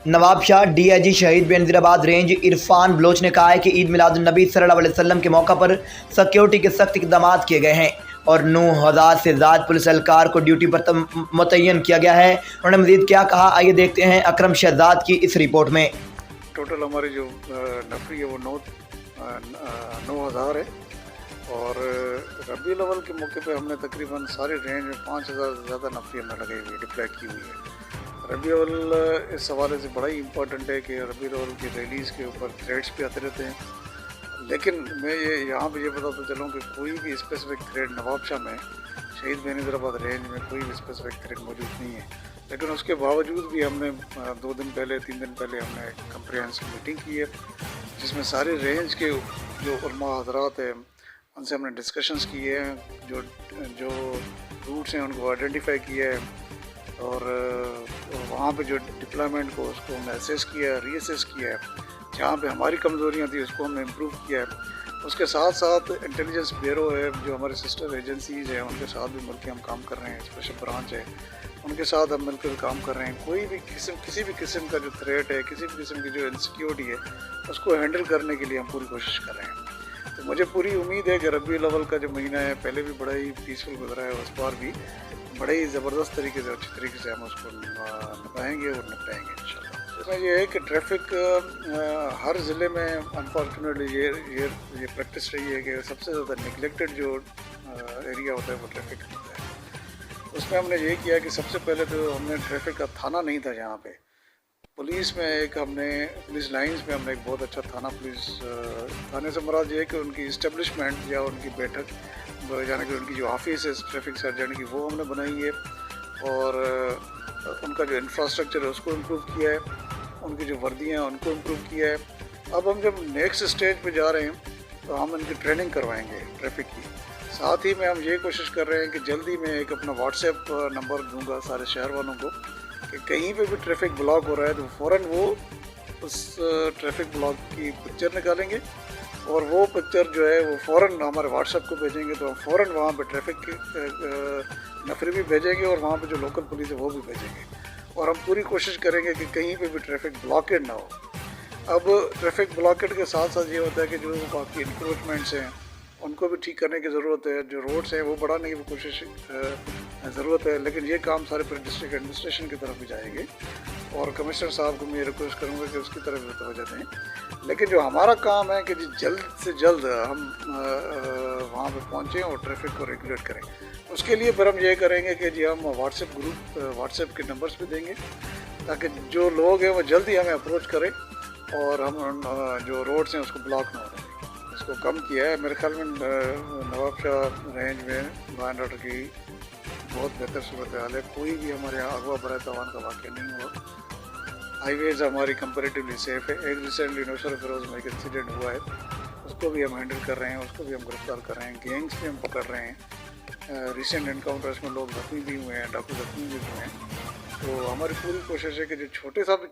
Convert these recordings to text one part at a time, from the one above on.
Nawab Shah DIG शहीद Benazirabad range Irfan Bloch ने कहा है कि ईद मिलादुन्नबी सल्लल्लाहु अलैहि वसल्लम के मौका पर सिक्योरिटी के सख्त इक़दाम किए गए हैं और 9,000 से ज़्यादा पुलिस एहलकार को ड्यूटी पर मुतय्यन किया गया है। उन्होंने मज़ीद क्या कहा, आइए देखते हैं अकरम शहजाद की इस रिपोर्ट में। टोटल हमारी जो नफरी है वो 9,000 है और रबीउल अव्वल के मौके पे हमने तकरीबन सारे रेंज में 5,000 से ज़्यादा नफरी हमने लगाई हुई डिप्लॉय की हुई है। रबीउल अव्वल इस हवाले से बड़ा ही इम्पोर्टेंट है कि रबीउल अव्वल की रैलीज़ के ऊपर थ्रेड्स भी आते रहते हैं, लेकिन मैं यहाँ पे ये बताता चलूँ कि कोई भी स्पेसिफिक थ्रेड नवाब शाह में शहीद बेनज़ीराबाद रेंज में कोई भी स्पेसिफिक थ्रेड मौजूद नहीं है। लेकिन उसके बावजूद भी हमने 2 दिन पहले 3 दिन पहले हमने एक कम्प्रिहेंसिव मीटिंग की है जिसमें सारे रेंज के जो उलमा हज़रात हैं उनसे हमने डिस्कशंस किए हैं, जो रूट्स हैं उनको आइडेंटिफाई किया है और वहाँ पे जो डिप्लॉयमेंट को उसको हमने असेस किया है, रीअसेस किया है, जहाँ पे हमारी कमज़ोरियाँ थी उसको हमने इम्प्रूव किया है। उसके साथ साथ इंटेलिजेंस ब्यूरो है, जो हमारे सिस्टर एजेंसीज़ हैं उनके साथ भी मिलकर हम काम कर रहे हैं, स्पेशल ब्रांच है उनके साथ हम मिलकर काम कर रहे हैं। कोई भी किसी भी किस्म का जो थ्रेट है, किसी भी किस्म की जो इनसिक्योरिटी है उसको हैंडल करने के लिए हम पूरी कोशिश कर रहे हैं। तो मुझे पूरी उम्मीद है कि रबीउल अव्वल का जो महीना है पहले भी बड़ा ही पीसफुल गुजरा है, उस बार भी बड़े ही ज़बरदस्त तरीके से अच्छी तरीके से हम उसको निभाएंगे और निपटाएंगे इंशाल्लाह। इसमें ये है कि ट्रैफिक हर ज़िले में अनफॉर्चुनेटली ये प्रैक्टिस रही है कि सबसे ज़्यादा निगलेक्टेड जो एरिया होता है वो ट्रैफिक होता है। उसमें हमने ये किया कि सबसे पहले तो हमने ट्रैफिक का थाना नहीं था जहाँ पे पुलिस लाइंस में हमने एक बहुत अच्छा थाने से मुराद ये है कि उनकी इस्टेब्लिशमेंट या उनकी बैठक यानी कि उनकी जो ऑफिस है ट्रैफिक सर्जन की वो हमने बनाई है और उनका जो इंफ्रास्ट्रक्चर है उसको इम्प्रूव किया है, उनकी जो वर्दियाँ हैं उनको इम्प्रूव किया है। अब हम जब नेक्स्ट स्टेज पे जा रहे हैं तो हम इनकी ट्रेनिंग करवाएंगे ट्रैफिक की। साथ ही में हम ये कोशिश कर रहे हैं कि जल्दी मैं एक अपना व्हाट्सएप नंबर दूंगा सारे शहर वालों को कि कहीं पे भी ट्रैफिक ब्लॉक हो रहा है तो फ़ौरन वो उस ट्रैफिक ब्लॉक की पिक्चर निकालेंगे और वो पिक्चर जो है वो फ़ौरन हमारे व्हाट्सएप को भेजेंगे तो हम फ़ौरन वहाँ पे ट्रैफिक की नफरी भी भेजेंगे और वहाँ पे जो लोकल पुलिस है वो भी भेजेंगे और हम पूरी कोशिश करेंगे कि कहीं पे भी ट्रैफिक ब्लॉकेड ना हो। अब ट्रैफिक ब्लॉकेड के साथ साथ ये होता है कि जो बाकी इंक्रोचमेंट्स हैं उनको भी ठीक करने की ज़रूरत है, जो रोड्स हैं वो बढ़ाने की कोशिश ज़रूरत है, लेकिन ये काम सारे पूरे डिस्ट्रिक्ट एडमिनिस्ट्रेशन की तरफ भी जाएंगे और कमिश्नर साहब को मैं रिक्वेस्ट करूँगा कि उसकी तरफ भी तवज्जो दें। लेकिन जो हमारा काम है कि जल्द से जल्द हम वहाँ पे पहुँचें और ट्रैफिक को रेगुलेट करें। उसके लिए फिर हम ये करेंगे कि जी हम व्हाट्सएप के नंबर्स भी देंगे ताकि जो लोग हैं वो जल्दी हमें अप्रोच करें और हम जो रोड्स हैं उसको ब्लॉक ना हो। इसको कम किया है मेरे ख्याल में नवाब शाह रेंज में लॉ एंड ऑर्डर की बहुत बेहतर सूरत हाल है, कोई भी हमारे यहाँ अगवा बराए तवान का वाक़या नहीं हुआ। हाईवेज़ हमारी कंपेरेटिवली सेफ़ है। एक रिसेंटली नौशर फिरोज़ में एक इंसिडेंट हुआ है, उसको भी हम हैंडल कर रहे हैं, उसको भी हम गिरफ्तार कर रहे हैं, गैंग्स भी हम पकड़ रहे हैं। रिसेंट इनकाउंटर्स में लोग ज़ख्मी भी हुए हैं, डाकू ज़ख्मी भी हुए हैं। तो हमारी पूरी कोशिश है कि जो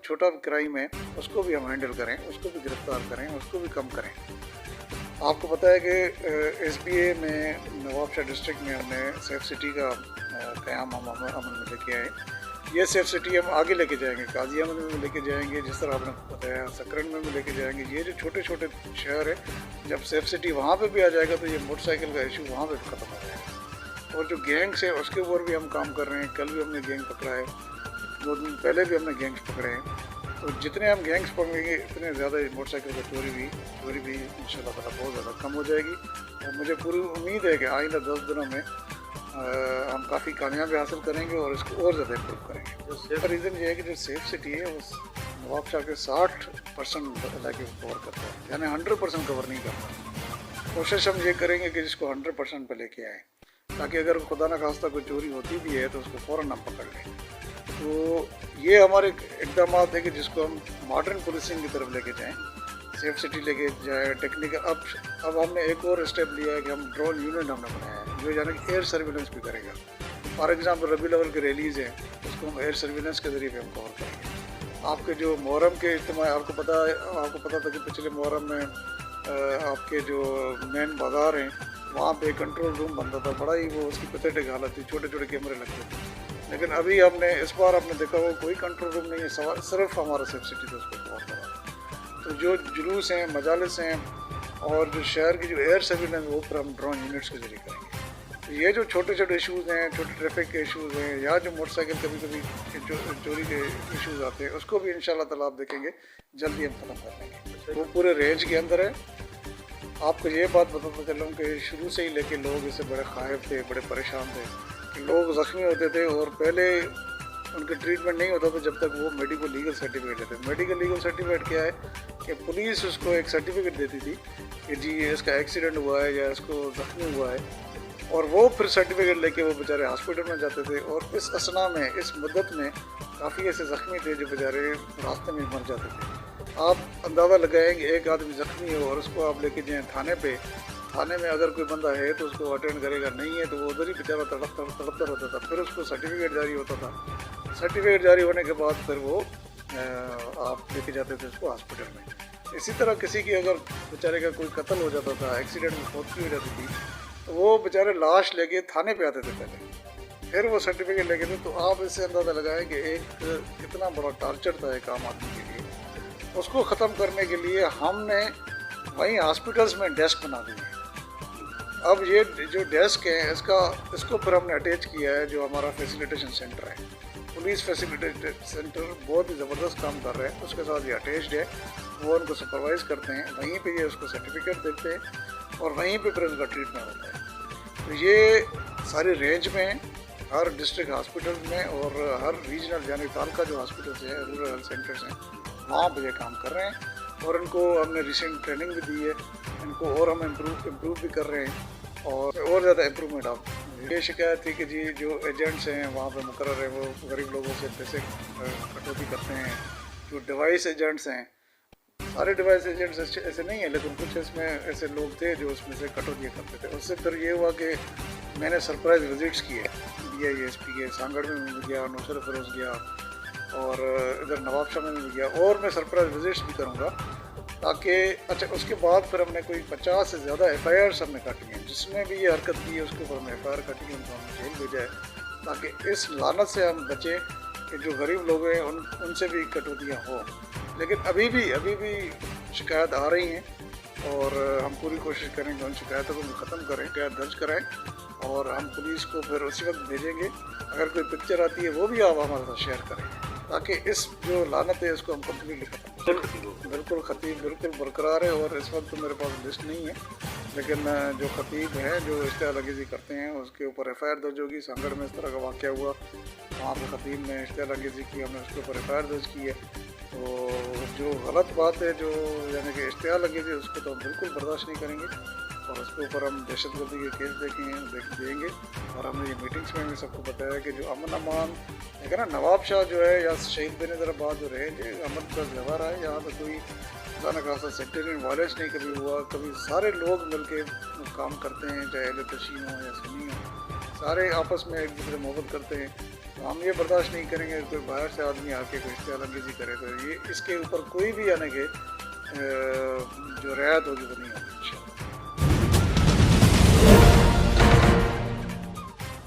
छोटा क्राइम है उसको भी हम हैंडल करें, उसको भी गिरफ्तार करें, उसको भी कम करें। आपको पता है कि SBA में नवाब शाह डिस्ट्रिक्ट में हमने सेफ सिटी का क़याम हम अमल में लेके आए। ये सेफ सिटी हम आगे लेके जाएंगे, काजी अमल में भी लेके जाएंगे, जिस तरह आपने बताया सकरन में भी लेके जाएंगे। ये जो छोटे छोटे शहर है जब सेफ सिटी वहाँ पे भी आ जाएगा तो ये मोटरसाइकिल का इशू वहाँ पे भी ख़त्म हो जाएगा। और जो गैंग्स है उसके ऊपर भी हम काम कर रहे हैं। कल भी हमने गैंग पकड़ा है, 2 दिन पहले भी हमने गैंग्स पकड़े हैं। तो जितने हम गैंग्स पकड़ेंगे इतने ज़्यादा मोटरसाइकिल का चोरी भी इंशाल्लाह ताला बहुत ज़्यादा कम हो जाएगी। और मुझे पूरी उम्मीद है कि आइंदा 10 दिनों में हम काफ़ी कामयाबी हासिल करेंगे और इसको और ज़्यादा इम्प्रूव करेंगे। इसका रीज़न ये है कि जो सेफ सिटी है वो नवाब शाह के 60% इलाके को कवर करता है, यानी 100% कवर नहीं करता। कोशिश हम ये करेंगे कि जिसको 100% पे लेके आए ताकि अगर खुदा न खास्ता कोई चोरी होती भी है तो उसको फ़ौरन हम पकड़ लें। तो ये हमारे इक़दाम है कि जिसको हम मॉडर्न पुलिसिंग की तरफ लेके जाएं, सेफ सिटी लेके जाए टेक्निकल। अब हमने एक और स्टेप लिया है कि हम ड्रोन यूनिट हमने बनाया है जो यानी कि एयर सर्विलेंस भी करेगा। फॉर एग्जांपल रबीउल अव्वल की रैलीज़ हैं उसको हम एयर सर्विलेंस के ज़रिए हम कवर करेंगे। आपके जो मुहर्रम के इज्तिमा आपको पता था कि पिछले मुहर्रम में आपके जो मेन बाज़ार हैं वहाँ पे कंट्रोल रूम बनता था, बड़ा ही वो उसकी पैथेटिक हालत थी, छोटे छोटे कैमरे लगते थे। لیکن ابھی ہم نے اس بار آپ نے دیکھا وہ کوئی کنٹرول روم نہیں ہے، صرف ہمارا سیف سٹی تو اس کو کور کرا۔ تو جو جلوس ہیں، مجالس ہیں اور جو شہر کی جو ایئر سرویلنس وہ پھر ہم ڈرون یونٹس کے ذریعے کریں گے۔ یہ جو چھوٹے چھوٹے ایشوز ہیں، چھوٹے ٹریفک کے ایشوز ہیں، یا جو موٹر سائیکل کبھی کبھی چوری کے ایشوز آتے ہیں، اس کو بھی انشاءاللہ تعالیٰ آپ دیکھیں گے جلدی ہم ختم کر لیں گے۔ وہ پورے رینج کے اندر ہے۔ آپ کو یہ بات بتاتا چلوں کہ شروع سے ہی لے کے لوگ اس سے بڑے خائف تھے، بڑے پریشان تھے کہ لوگ زخمی ہوتے تھے اور پہلے ان کا ٹریٹمنٹ نہیں ہوتا تھا جب تک وہ میڈیکل لیگل سرٹیفکیٹ لیتے۔ میڈیکل لیگل سرٹیفکیٹ کیا ہے کہ پولیس اس کو ایک سرٹیفکیٹ دیتی تھی کہ جی اس کا ایکسیڈنٹ ہوا ہے یا اس کو زخمی ہوا ہے، اور وہ پھر سرٹیفکیٹ لے کے وہ بیچارے ہاسپٹل میں جاتے تھے، اور اس اسنا میں، اس مدت میں کافی ایسے زخمی تھے جو بیچارے راستے میں مر جاتے تھے۔ آپ اندازہ لگائیں کہ ایک آدمی زخمی ہو اور اس کو آپ لے کے جائیں تھانے پہ، تھانے میں اگر کوئی بندہ ہے تو اس کو اٹینڈ کرے گا، نہیں ہے تو وہ ادھر ہی بیچارہ تڑپتا رہتا تھا۔ پھر اس کو سرٹیفکیٹ جاری ہوتا تھا، سرٹیفکیٹ جاری ہونے کے بعد پھر وہ آپ لے کے جاتے تھے اس کو ہاسپٹل میں۔ اسی طرح کسی کی اگر بیچارے کا کوئی قتل ہو جاتا تھا، ایکسیڈنٹ میں موت کی ہو جاتی تھی، تو وہ بیچارے لاش لے کے تھانے پہ آتے تھے پہلے، پھر وہ سرٹیفکیٹ لے کے تھے۔ تو آپ اس سے اندازہ لگائیں کہ ایک کتنا بڑا ٹارچر تھا ایک عام آدمی کے لیے۔ اس کو ختم کرنے کے لیے ہم نے وہیں ہاسپٹلس میں ڈیسک بنا دیے۔ اب یہ جو ڈیسک ہے اس کو پھر ہم نے اٹیچ کیا ہے جو ہمارا فیسیلیٹیشن سینٹر ہے، پولیس فیسیلیٹیشن سینٹر بہت ہی زبردست کام کر رہے ہیں، اس کے ساتھ یہ اٹیچڈ ہے، وہ ان کو سپروائز کرتے ہیں، وہیں پہ یہ اس کو سرٹیفکیٹ دیتے ہیں اور وہیں پہ پھر اس کا ٹریٹمنٹ ہوتا ہے۔ تو یہ ساری رینج میں ہر ڈسٹرکٹ ہاسپٹل میں اور ہر ریجنل یعنی تعلقہ جو ہاسپٹلس ہیں، رورل ہیلتھ سینٹرس ہیں، وہاں پہ یہ کام کر رہے ہیں، اور ان کو ہم نے ریسنٹ ٹریننگ بھی دی ہے، ان کو اور ہم امپروو بھی کر رہے ہیں اور زیادہ امپروومنٹ۔ آپ یہ شکایت تھی کہ جی جو ایجنٹس ہیں وہاں پہ مقرر ہیں وہ غریب لوگوں سے پیسے کٹوتی کرتے ہیں، جو ڈیوائس ایجنٹس ہیں، سارے ڈیوائس ایجنٹس ایسے نہیں ہیں لیکن کچھ اس میں ایسے لوگ تھے جو اس میں سے کٹوتیاں کرتے تھے۔ اس سے پھر یہ ہوا کہ میں نے سرپرائز وزٹس کیے DISP کے، سانگڑ میں بھی گیا، نوشہر فیروز گیا، اور ادھر نواب شاہ میں بھی گیا، اور میں سرپرائز وزٹس بھی کروں گا تاکہ اچھا اس کے بعد پھر ہم نے کوئی 50 سے زیادہ FIRs ہم نے کاٹی ہیں، جس میں بھی یہ حرکت کی ہے اس کے اوپر ہم نے FIR کاٹی ہے، ان کو ہم نے جیل بھیجا ہے تاکہ اس لعنت سے ہم بچیں کہ جو غریب لوگ ہیں ان سے بھی کٹوتیاں ہوں۔ لیکن ابھی بھی شکایت آ رہی ہیں اور ہم پوری کوشش کریں گے ان شکایتوں کو ختم کریں، شکایت درج کرائیں، اور ہم پولیس کو پھر اسی وقت بھیجیں گے۔ اگر کوئی پکچر آتی ہے وہ بھی آپ ہمارے ساتھ شیئر کریں تاکہ اس جو لعنت ہے اس کو ہم کمپلیٹلی ختم کریں۔ بالکل خطیب بالکل برقرار ہے، اور اس وقت تو میرے پاس لسٹ نہیں ہے، لیکن جو خطیب ہیں جو اشتعال انگیزی کرتے ہیں اس کے اوپر FIR درج ہوگی۔ سانگڑ میں اس طرح کا واقعہ ہوا، وہاں پہ خطیب نے اشتعال انگیزی کی، ہم نے اس کے اوپر FIR درج کی ہے۔ تو جو غلط بات ہے جو یعنی کہ اشتعال انگیزی، اس کو تو ہم بالکل برداشت نہیں کریں گے، اور اس کے اوپر ہم دہشت گردی کے کیس دیں گے۔ اور ہم نے یہ میٹنگس میں بھی سب کو بتایا کہ جو امن امان ہے نا، نواب شاہ جو ہے یا شہید بے نظیر آباد جو رہے تھے، امن کا ویوہار ہے، یہاں پہ کوئی خدا نہ خاصا سیکٹرین وائلنس نہیں کبھی ہوا، کبھی سارے لوگ مل کے کام کرتے ہیں، چاہے اہل تشیع ہوں یا سنی ہوں، سارے آپس میں ایک دوسرے محبت کرتے ہیں۔ تو ہم یہ برداشت نہیں کریں گے کوئی باہر سے آدمی آ کے کوئی اشتعال انگیزی کرے، تو یہ اس کے اوپر کوئی بھی یعنی کہ جو رعایت ہوگی وہ نہیں ہوگی انشاءاللہ۔